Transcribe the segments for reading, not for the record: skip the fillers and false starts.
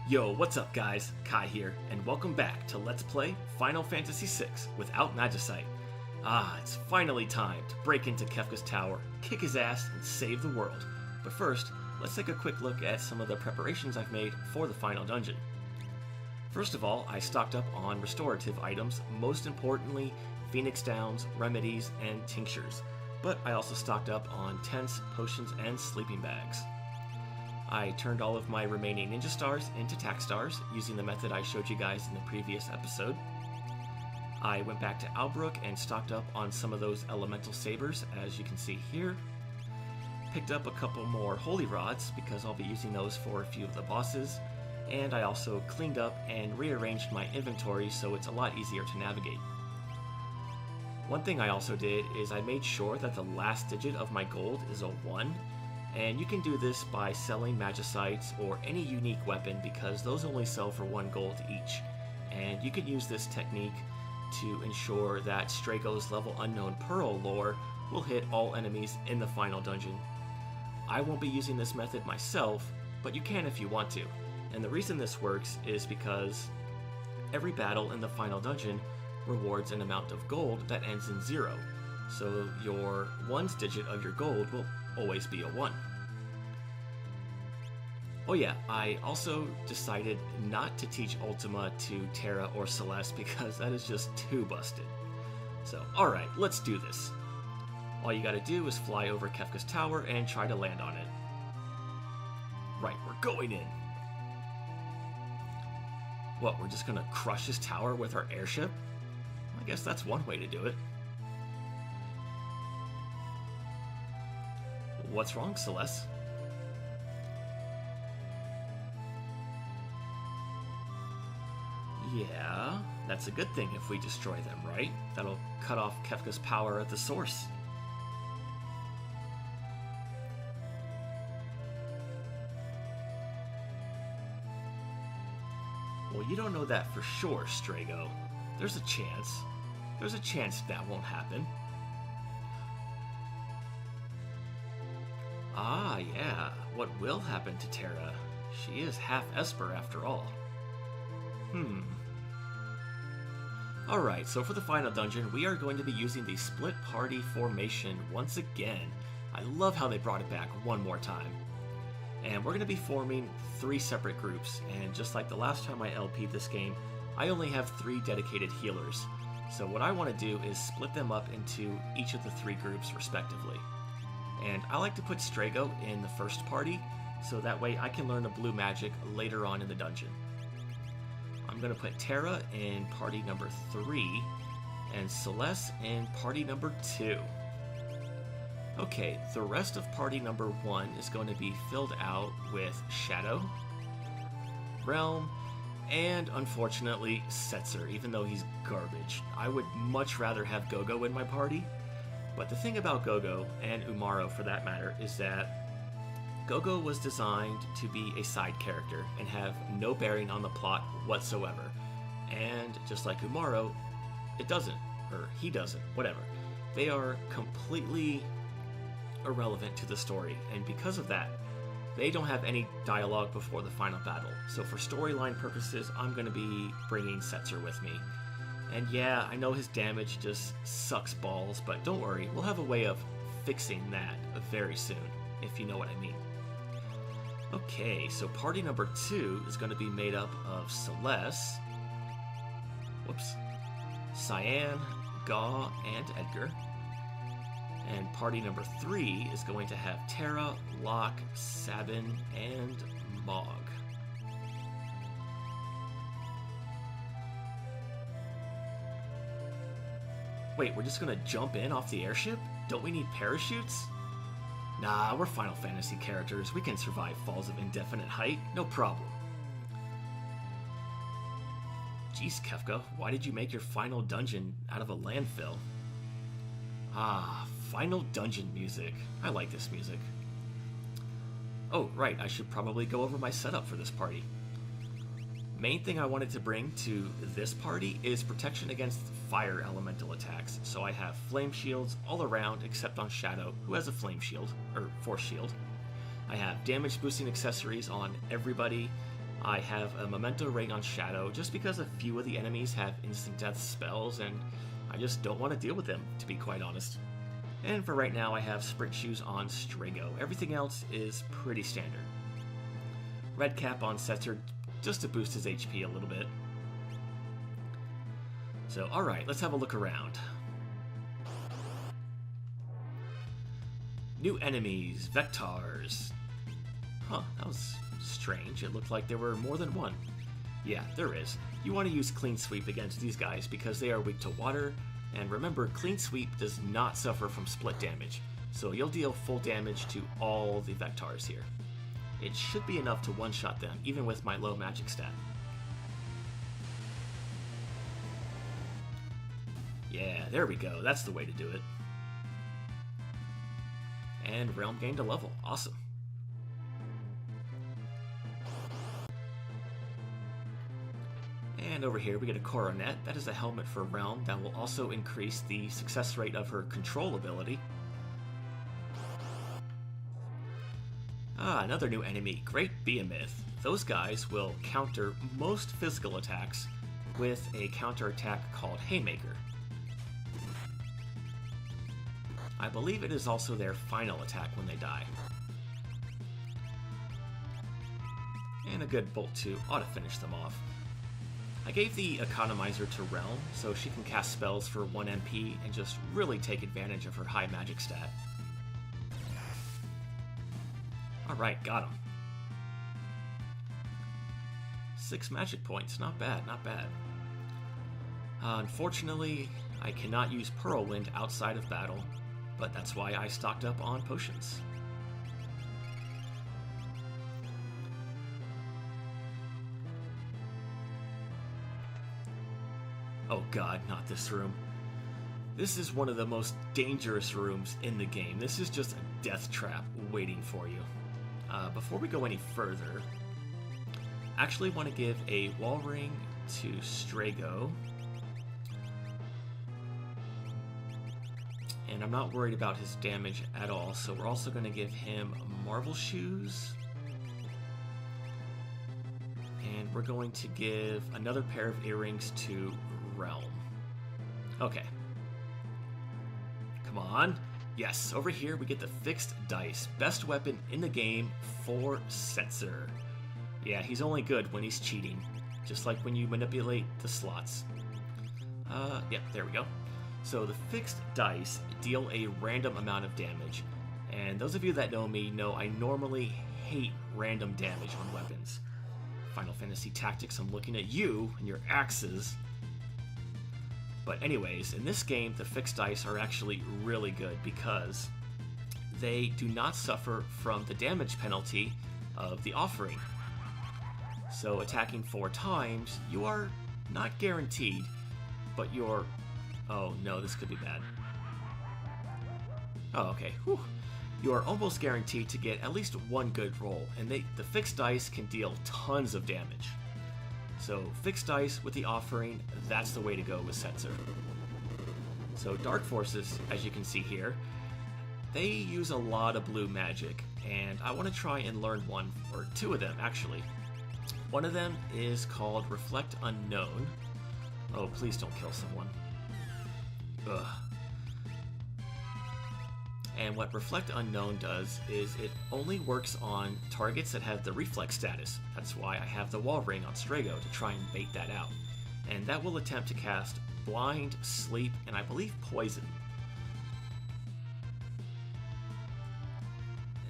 Yo, what's up guys? Kai here, and welcome back to Let's Play Final Fantasy VI without Magicite. It's finally time to break into Kefka's tower, kick his ass, and save the world. But first, let's take a quick look at some of the preparations I've made for the final dungeon. First of all, I stocked up on restorative items, most importantly, Phoenix Downs, remedies, and tinctures. But I also stocked up on tents, potions, and sleeping bags. I turned all of my remaining ninja stars into tack stars using the method I showed you guys in the previous episode. I went back to Albrook and stocked up on some of those elemental sabers, as you can see here. Picked up a couple more holy rods because I'll be using those for a few of the bosses. And I also cleaned up and rearranged my inventory so it's a lot easier to navigate. One thing I also did is I made sure that the last digit of my gold is a 1. And you can do this by selling Magicites or any unique weapon because those only sell for 1 gold each. And you can use this technique to ensure that Strago's level unknown Pearl lore will hit all enemies in the final dungeon. I won't be using this method myself, but you can if you want to. And the reason this works is because every battle in the final dungeon rewards an amount of gold that ends in 0. So your 1's digit of your gold will always be a 1. Oh yeah, I also decided not to teach Ultima to Terra or Celeste because that is just too busted. So, alright, let's do this. All you gotta do is fly over Kefka's tower and try to land on it. Right, we're going in. What, we're just gonna crush his tower with our airship? I guess that's one way to do it. What's wrong, Celeste? Yeah, that's a good thing if we destroy them, right? That'll cut off Kefka's power at the source. Well, you don't know that for sure, Strago. There's a chance. There's a chance that won't happen. Ah, yeah. What will happen to Terra? She is half Esper after all. Alright, so for the final dungeon, we are going to be using the split party formation once again. I love how they brought it back one more time. And we're going to be forming 3 separate groups, and just like the last time I LP'd this game, I only have 3 dedicated healers. So what I want to do is split them up into each of the 3 groups respectively. And I like to put Strago in the first party, so that way I can learn a blue magic later on in the dungeon. I'm going to put Terra in party number 3, and Celeste in party number 2. Okay, the rest of party number 1 is going to be filled out with Shadow, Realm, and unfortunately Setzer, even though he's garbage. I would much rather have Gogo in my party. But the thing about Gogo, and Umaro for that matter, is that Gogo was designed to be a side character and have no bearing on the plot whatsoever. And just like Umaro, it doesn't, or he doesn't, whatever. They are completely irrelevant to the story, and because of that, they don't have any dialogue before the final battle. So for storyline purposes, I'm going to be bringing Setzer with me. And yeah, I know his damage just sucks balls, but don't worry, we'll have a way of fixing that very soon, if you know what I mean. Okay, so party number 2 is going to be made up of Celeste, Cyan, Gaw, and Edgar. And party number 3 is going to have Terra, Locke, Sabin, and Mog. Wait, we're just gonna jump in off the airship? Don't we need parachutes? Nah, we're Final Fantasy characters. We can survive falls of indefinite height, no problem. Jeez, Kefka, why did you make your final dungeon out of a landfill? Ah, final dungeon music. I like this music. Oh, right, I should probably go over my setup for this party. Main thing I wanted to bring to this party is protection against fire elemental attacks. So I have flame shields all around except on Shadow, who has a flame shield, or force shield. I have damage boosting accessories on everybody. I have a Memento Ring on Shadow just because a few of the enemies have instant death spells and I just don't want to deal with them, to be quite honest. And for right now I have Sprint Shoes on Strago. Everything else is pretty standard. Red Cap on Setzer just to boost his HP a little bit. So alright, let's have a look around. New enemies, Vectars. Huh, that was strange. It looked like there were more than one. Yeah, there is. You want to use Clean Sweep against these guys because they are weak to water, and remember, Clean Sweep does not suffer from split damage, so you'll deal full damage to all the Vectars here. It should be enough to one-shot them, even with my low magic stat. Yeah, there we go. That's the way to do it. And Realm gained a level. Awesome. And over here we get a Coronet. That is a helmet for Realm that will also increase the success rate of her control ability. Ah, another new enemy, Great Behemoth. Those guys will counter most physical attacks with a counter attack called Haymaker. I believe it is also their final attack when they die. And a good Bolt 2 ought to finish them off. I gave the Economizer to Realm, so she can cast spells for 1 MP and just really take advantage of her high magic stat. Alright, got him. 6 magic points, not bad, not bad. Unfortunately, I cannot use Whirlwind outside of battle, but that's why I stocked up on potions. Oh god, not this room. This is one of the most dangerous rooms in the game. This is just a death trap waiting for you. Before we go any further, I actually want to give a wall ring to Strago. And I'm not worried about his damage at all, so we're also going to give him Marvel Shoes. And we're going to give another pair of earrings to Realm. Okay. Come on. Yes, over here we get the Fixed Dice. Best weapon in the game for Setzer. Yeah, he's only good when he's cheating. Just like when you manipulate the slots. Yep, there we go. So the Fixed Dice deal a random amount of damage. And those of you that know me know I normally hate random damage on weapons. Final Fantasy Tactics, I'm looking at you and your axes. But anyways, in this game, the Fixed Dice are actually really good because they do not suffer from the damage penalty of the offering. So attacking 4 times, you are not guaranteed, but you're... Oh no, this could be bad. Oh, okay. Whew. You are almost guaranteed to get at least one good roll, and the Fixed Dice can deal tons of damage. So Fixed Dice with the offering, that's the way to go with Setzer. So Dark Forces, as you can see here, they use a lot of blue magic, and I want to try and learn one, or 2 of them actually. One of them is called Reflect Unknown. Oh, please don't kill someone. Ugh. And what Reflect Unknown does is it only works on targets that have the reflex status. That's why I have the wall ring on Strago to try and bait that out. And that will attempt to cast Blind, Sleep, and I believe Poison.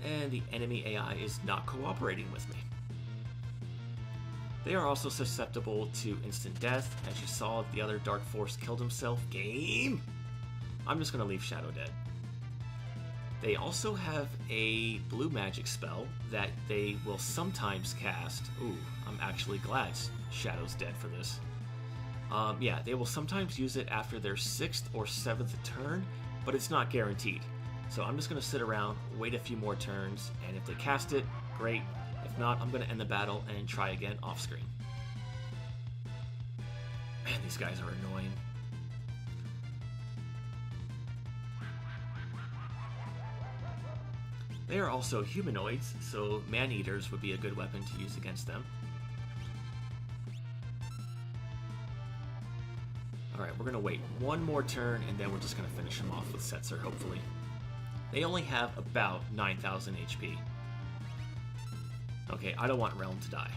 And the enemy AI is not cooperating with me. They are also susceptible to instant death. As you saw, the other Dark Force killed himself. Game! I'm just going to leave Shadow dead. They also have a blue magic spell that they will sometimes cast. Ooh, I'm actually glad Shadow's dead for this. Yeah, they will sometimes use it after their 6th or 7th turn, but it's not guaranteed. So I'm just going to sit around, wait a few more turns, and if they cast it, great. If not, I'm going to end the battle and try again off screen. Man, these guys are annoying. They are also humanoids, so man-eaters would be a good weapon to use against them. Alright, we're going to wait one more turn, and then we're just going to finish him off with Setzer, hopefully. They only have about 9,000 HP. Okay, I don't want Realm to die.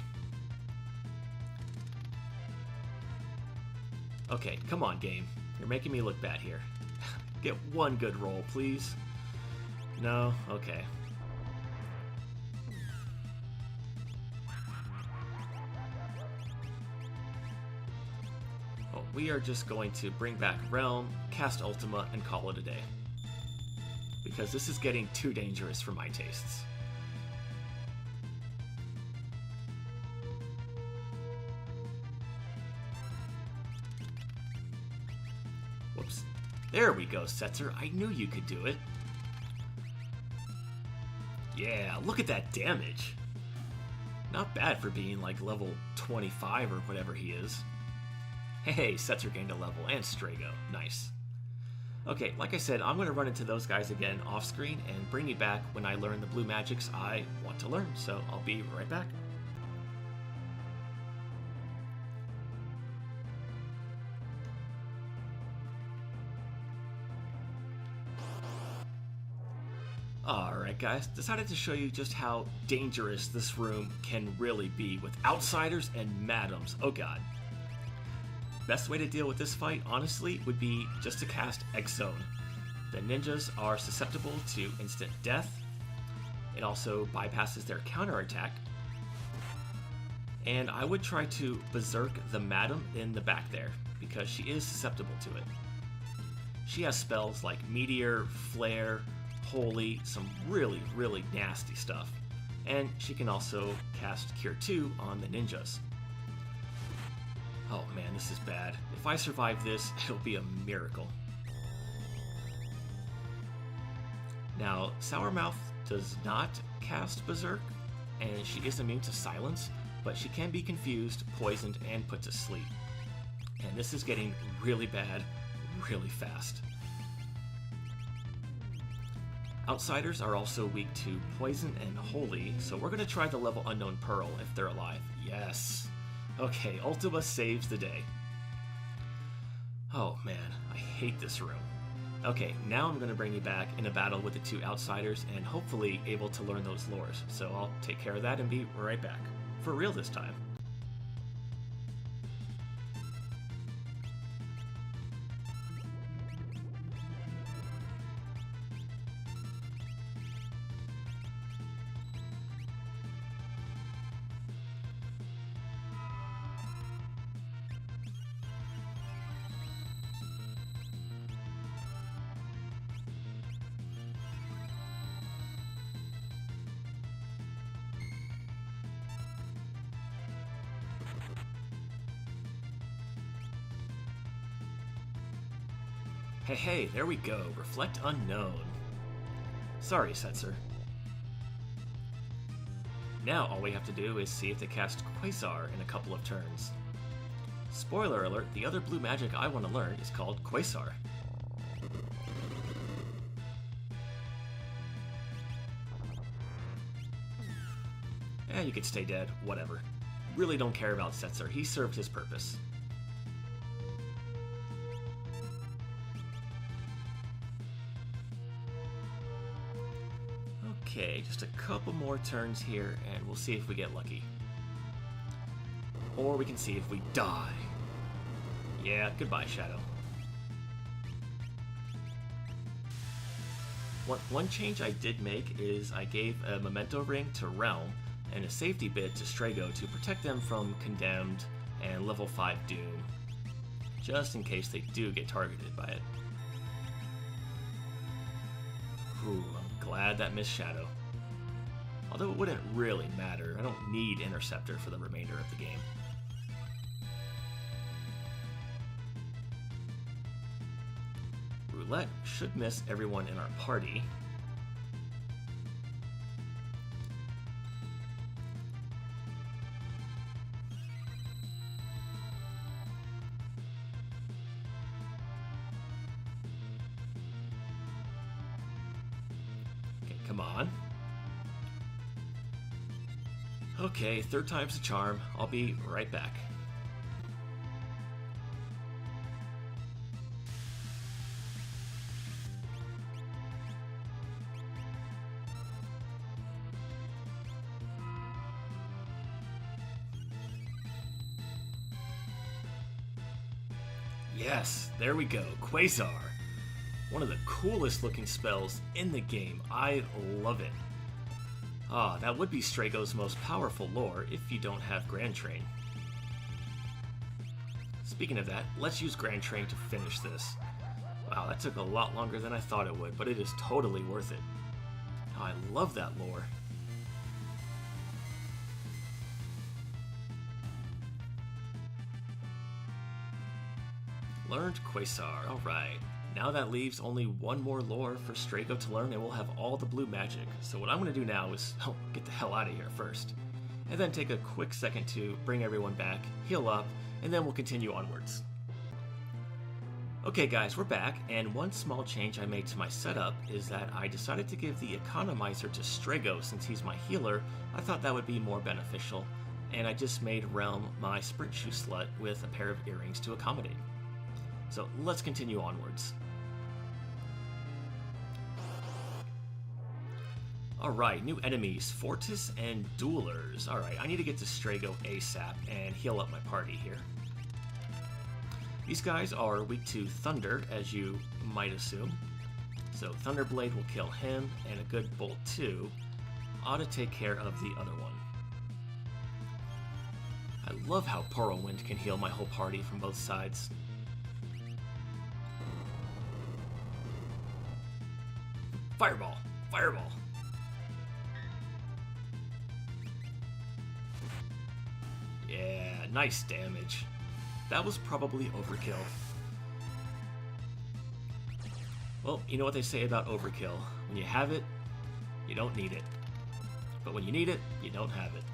Okay, come on, game. You're making me look bad here. Get one good roll, please. No? Okay. Well, we are just going to bring back Realm, cast Ultima, and call it a day. Because this is getting too dangerous for my tastes. Whoops. There we go, Setzer. I knew you could do it. Yeah, look at that damage. Not bad for being like level 25 or whatever he is. Hey, Setzer gained a level, and Strago. Nice. Okay, like I said, I'm going to run into those guys again off screen and bring you back when I learn the blue magics I want to learn. So I'll be right back. Alright guys, decided to show you just how dangerous this room can really be with outsiders and madams. Oh god. Best way to deal with this fight, honestly, would be just to cast X-Zone. The ninjas are susceptible to instant death. It also bypasses their counterattack. And I would try to berserk the madam in the back there, because she is susceptible to it. She has spells like Meteor, Flare, Holy, some really, really nasty stuff. And she can also cast Cure 2 on the ninjas. Oh man, this is bad. If I survive this, it'll be a miracle. Now, Sourmouth does not cast Berserk, and she is immune to silence, but she can be confused, poisoned, and put to sleep. And this is getting really bad, really fast. Outsiders are also weak to Poison and Holy, so we're going to try the level Unknown Pearl if they're alive. Yes! Okay, Ultima saves the day. Oh man, I hate this room. Okay, now I'm going to bring you back in a battle with the two Outsiders and hopefully able to learn those lores. So I'll take care of that and be right back. For real this time. Hey, there we go. Reflect Unknown. Sorry, Setzer. Now all we have to do is see if they cast Quasar in a couple of turns. Spoiler alert, the other blue magic I want to learn is called Quasar. You could stay dead, whatever. Really don't care about Setzer, he served his purpose. Okay, just a couple more turns here, and we'll see if we get lucky. Or we can see if we die. Yeah, goodbye, Shadow. One change I did make is I gave a Memento Ring to Realm and a safety bit to Strago to protect them from Condemned and level 5 Doom, just in case they do get targeted by it. Ooh, I'm glad that missed Shadow. Although it wouldn't really matter, I don't need Interceptor for the remainder of the game. Roulette should miss everyone in our party. Okay, come on. Okay, third time's the charm. I'll be right back. Yes, there we go, Quasar. One of the coolest looking spells in the game. I love it. Ah, that would be Strago's most powerful lore if you don't have Grand Train. Speaking of that, let's use Grand Train to finish this. Wow, that took a lot longer than I thought it would, but it is totally worth it. Oh, I love that lore. Learned Quasar, alright. Now that leaves only one more lore for Strago to learn and we'll have all the blue magic. So what I'm going to do now is, get the hell out of here first. And then take a quick second to bring everyone back, heal up, and then we'll continue onwards. Okay guys, we're back, and one small change I made to my setup is that I decided to give the economizer to Strago since he's my healer. I thought that would be more beneficial, and I just made Realm my sprint shoe slut with a pair of earrings to accommodate. So let's continue onwards. Alright, new enemies, Fortis and Duelers. Alright, I need to get to Strago ASAP and heal up my party here. These guys are weak to Thunder, as you might assume. So Thunderblade will kill him, and a good Bolt too ought to take care of the other one. I love how Whirlwind can heal my whole party from both sides. Fireball! Fireball! Yeah, nice damage. That was probably overkill. Well, you know what they say about overkill. When you have it, you don't need it. But when you need it, you don't have it.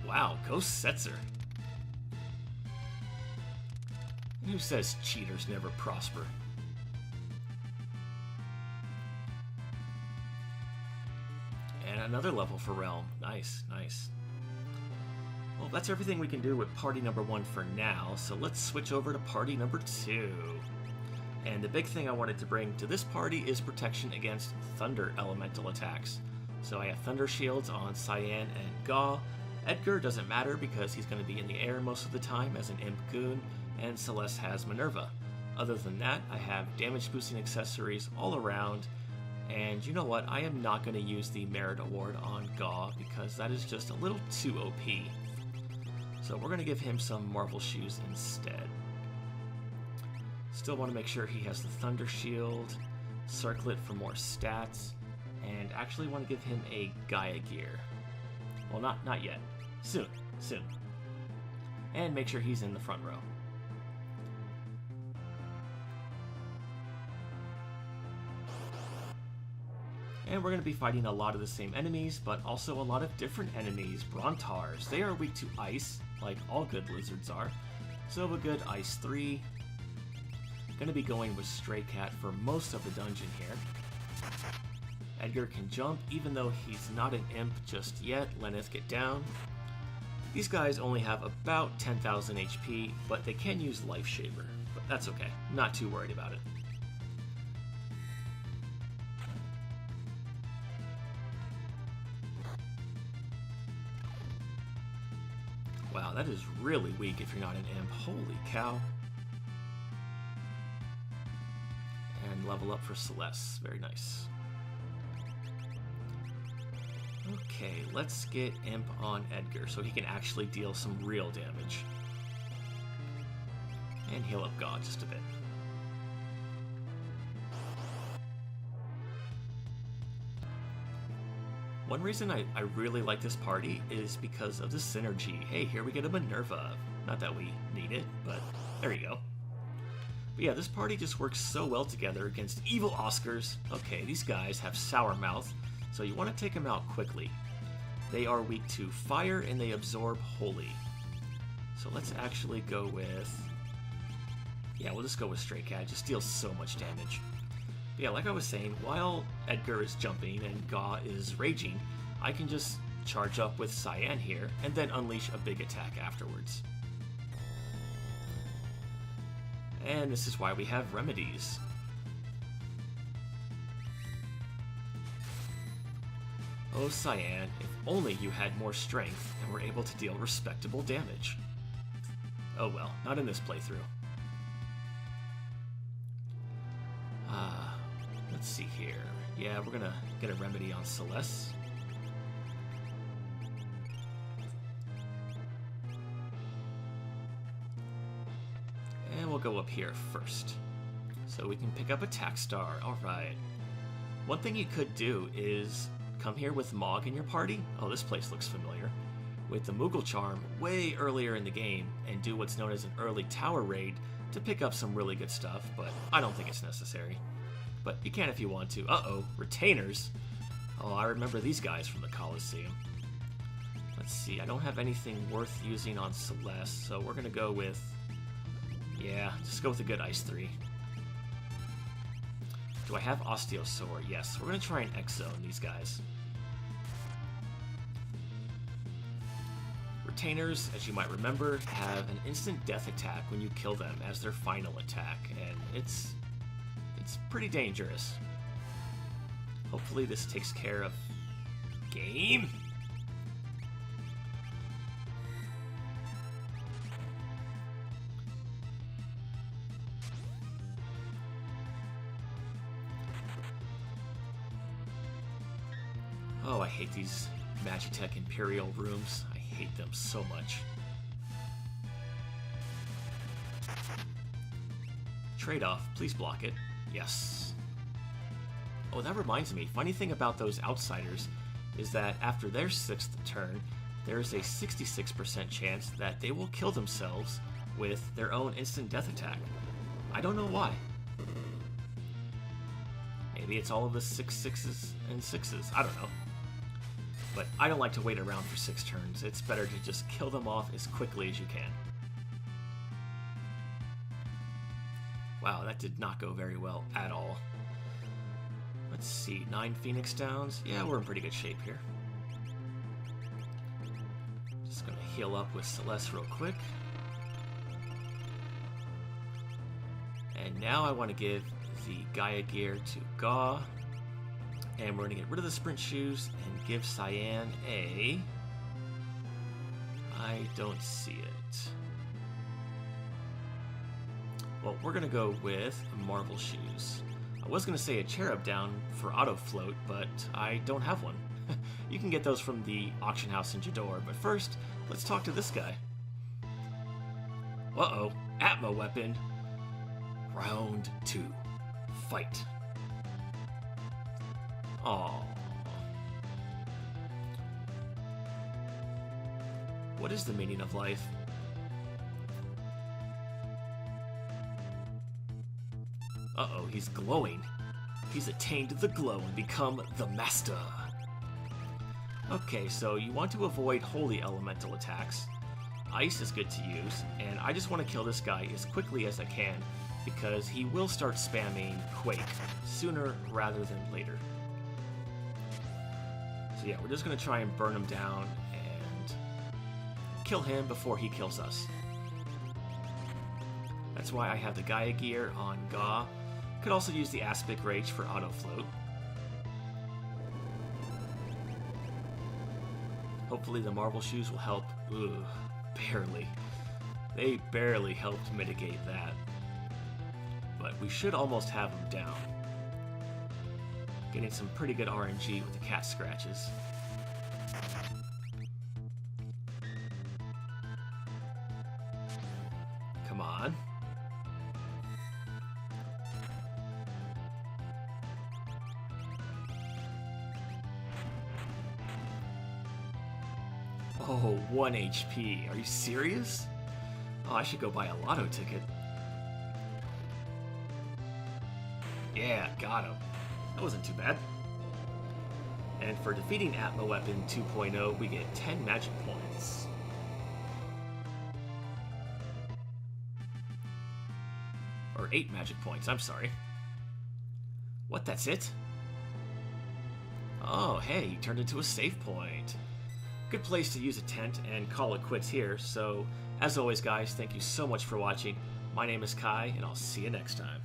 Wow, Ghost Setzer. Who says cheaters never prosper? And another level for Realm. Nice, nice. Well, that's everything we can do with party number 1 for now, so let's switch over to party number 2. And the big thing I wanted to bring to this party is protection against Thunder Elemental attacks. So I have Thunder Shields on Cyan and Gaw. Edgar doesn't matter because he's going to be in the air most of the time as an Imp Goon, and Celeste has Minerva. Other than that, I have damage boosting accessories all around, and you know what, I am not going to use the Merit Award on Gaw because that is just a little too OP. So we're going to give him some Marvel Shoes instead. Still want to make sure he has the Thunder Shield, Circlet for more stats, and actually want to give him a Gaia Gear. Well, not yet. Soon. And make sure he's in the front row. And we're going to be fighting a lot of the same enemies, but also a lot of different enemies. Brontars, they are weak to ice, like all good lizards are. So a good Ice 3. Going to be going with Stray Cat for most of the dungeon here. Edgar can jump, even though he's not an imp just yet. Lenneth, get down. These guys only have about 10,000 HP, but they can use Life Shaver. But that's okay, not too worried about it. Wow, that is really weak if you're not an imp. Holy cow. And level up for Celeste. Very nice. Okay, let's get Imp on Edgar so he can actually deal some real damage. And heal up God just a bit. One reason I really like this party is because of the synergy. Hey, here we get a Minerva. Not that we need it, but there you go. But yeah, this party just works so well together against evil Oscars. Okay, these guys have Sour Mouth, so you want to take them out quickly. They are weak to fire and they absorb Holy. So let's actually go with... yeah, we'll just go with Stray Cat. It just deals so much damage. Yeah, like I was saying, while Edgar is jumping and Gaw is raging, I can just charge up with Cyan here and then unleash a big attack afterwards. And this is why we have remedies. Oh Cyan, if only you had more strength and were able to deal respectable damage. Oh well, not in this playthrough. Let's see here. Yeah, we're gonna get a remedy on Celeste. And we'll go up here first. So we can pick up Attack Star. Alright. One thing you could do is come here with Mog in your party. Oh, this place looks familiar. With the Moogle Charm way earlier in the game and do what's known as an early tower raid to pick up some really good stuff, but I don't think it's necessary. But you can if you want to. Uh-oh, retainers. Oh, I remember these guys from the Coliseum. Let's see, I don't have anything worth using on Celeste, so we're going to go with... Yeah, just go with a good Ice 3. Do I have Osteosaur? Yes, we're going to try and X-Zone these guys. Retainers, as you might remember, have an instant death attack when you kill them as their final attack, and it's pretty dangerous. Hopefully this takes care of... Game? Oh, I hate these Magitech Imperial rooms. I hate them so much. Trade-off. Please block it. Yes. Oh, that reminds me. Funny thing about those outsiders is that after their 6th turn, there's a 66% chance that they will kill themselves with their own instant death attack. I don't know why. Maybe it's all of the 6 6s and 6s. I don't know. But I don't like to wait around for 6 turns. It's better to just kill them off as quickly as you can. Wow, that did not go very well at all. Let's see, 9 Phoenix Downs. Yeah, we're in pretty good shape here. Just gonna heal up with Celeste real quick. And now I want to give the Gaia Gear to Gaw. And we're going to get rid of the Sprint Shoes and give Cyan a... I don't see it. Well, we're going to go with Marvel Shoes. I was going to say a Cherub Down for Auto Float, but I don't have one. You can get those from the auction house in Jador, but first, let's talk to this guy. Uh-oh, Atmo Weapon. Round 2. Fight. Aww. What is the meaning of life? Uh-oh, he's glowing. He's attained the glow and become the Master. Okay, so you want to avoid holy elemental attacks. Ice is good to use, and I just want to kill this guy as quickly as I can because he will start spamming Quake sooner rather than later. So yeah, we're just going to try and burn him down and kill him before he kills us. That's why I have the Gaia Gear on Gaw. Could also use the Aspic Rage for Auto Float. Hopefully the Marble Shoes will help. Ugh, barely. They barely helped mitigate that. But we should almost have them down. Getting some pretty good RNG with the cat scratches. Come on. Oh, 1 HP. Are you serious? Oh, I should go buy a lotto ticket. Yeah, got him. That wasn't too bad. And for defeating Atmo Weapon 2.0, we get 10 magic points. Or 8 magic points, I'm sorry. What, that's it? Oh, hey, he turned into a save point. Good place to use a tent and call it quits here. So, as always, guys, thank you so much for watching. My name is Kai, and I'll see you next time.